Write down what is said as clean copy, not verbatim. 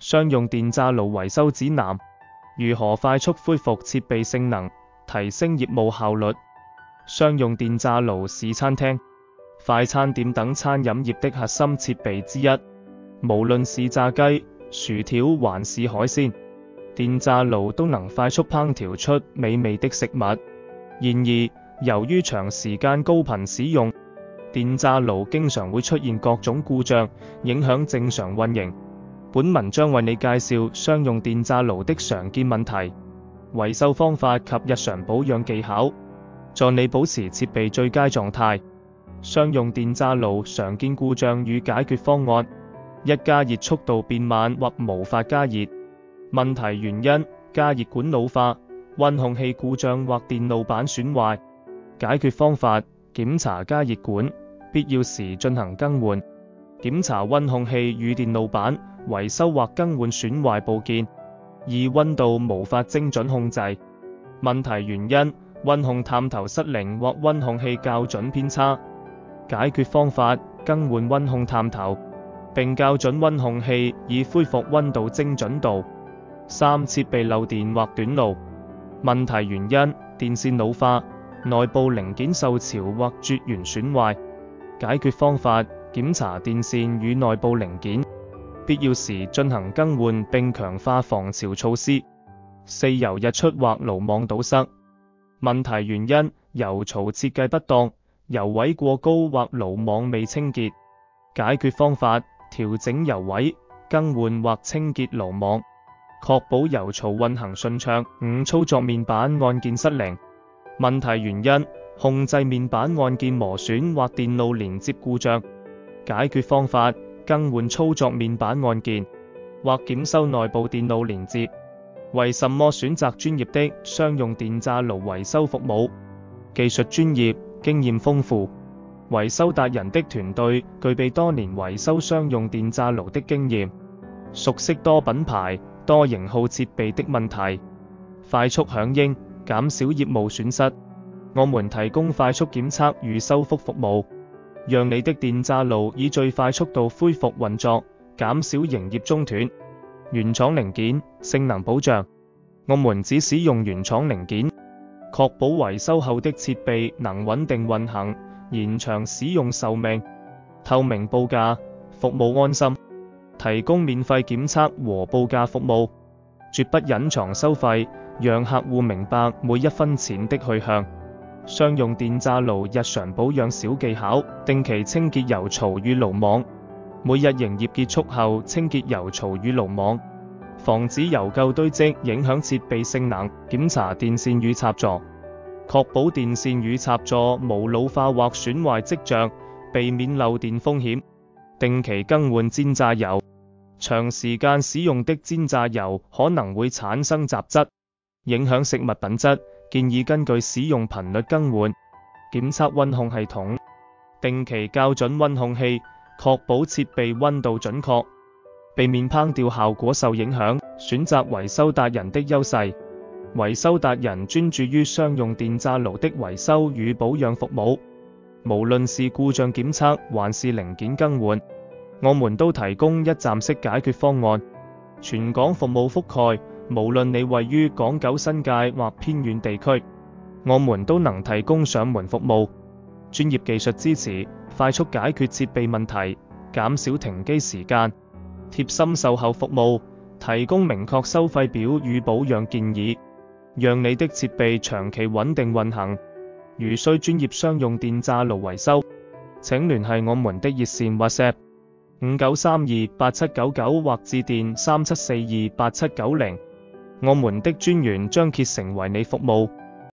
商用電炸爐維修指南：如何快速恢復設備性能，提升業務效率。商用電炸爐是餐廳、快餐店等餐飲業的核心設備之一，無論是炸雞、薯條還是海鮮，電炸爐都能快速烹調出美味的食物。然而，由於長時間高頻使用，電炸爐經常會出現各種故障，影響正常運營。本文將為你介紹商用電炸爐的常見問題、維修方法及日常保養技巧，助你保持設備最佳狀態。商用電炸爐常見故障與解決方案：一、加熱速度變慢或無法加熱。問題原因：加熱管老化、溫控器故障或電路板損壞。解決方法：檢查加熱管，必要時進行更換。檢查溫控器與電路板，維修或更換損壞部件。二、溫度無法精準控制。問題原因：溫控探頭失靈或溫控器校準偏差。解決方法：更換溫控探頭，並校準溫控器以恢復溫度精準度。三、設備漏電或短路。問題原因：電線老化、內部零件受潮或絕緣損壞。解決方法：檢查電線與內部零件，必要時進行更換並強化防潮措施。四、油溢出或爐網堵塞。問題原因：油槽設計不當、油位過高或爐網未清潔。解決方法：調整油位、更換或清潔爐網，確保油槽運行順暢。五、操作面板按鍵失靈。問題原因：控制面板按鍵磨損或電路連接故障。解決方法：更換操作面板按鍵，或檢修內部電路連接。為什麼選擇專業的商用電炸爐維修服務？技術專業，經驗豐富，維修達人的團隊具備多年維修商用電炸爐的經驗，熟悉多品牌、多型號設備的問題，快速響應，減少業務損失。我們提供快速檢測與修復服務，讓你的電炸爐以最快速度恢復運作，減少營業中斷。原廠零件，性能保障。我們只使用原廠零件，確保維修後的設備能穩定運行，延長使用壽命。透明報價，服務安心。提供免費檢測和報價服務，絕不隱藏收費，讓客戶明白每一分錢的去向。商用電炸爐日常保養小技巧：定期清潔油槽與爐網，每日營業結束後清潔油槽與爐網，防止油垢堆積影響設備性能。檢查電線與插座，確保電線與插座無老化或損壞跡象，避免漏電風險。定期更換煎炸油，長時間使用的煎炸油可能會產生雜質，影響食物品質，建議根據使用頻率更換。檢測溫控系統，定期校準溫控器，確保設備溫度準確，避免烹調效果受影響。選擇維修達人的優勢，維修達人專注於商用電炸爐的維修與保養服務，無論是故障檢測還是零件更換，我們都提供一站式解決方案。全港服務覆蓋，無論你位於港九新界或偏遠地區，我們都能提供上門服務。專業技術支持，快速解決設備問題，減少停機時間。貼心售後服務，提供明確收費表與保養建議，讓你的設備長期穩定運行。如需專業商用電炸爐維修，請聯繫我們的熱線 WhatsApp 59328799或致電37428790，我們的專員將竭誠為你服務。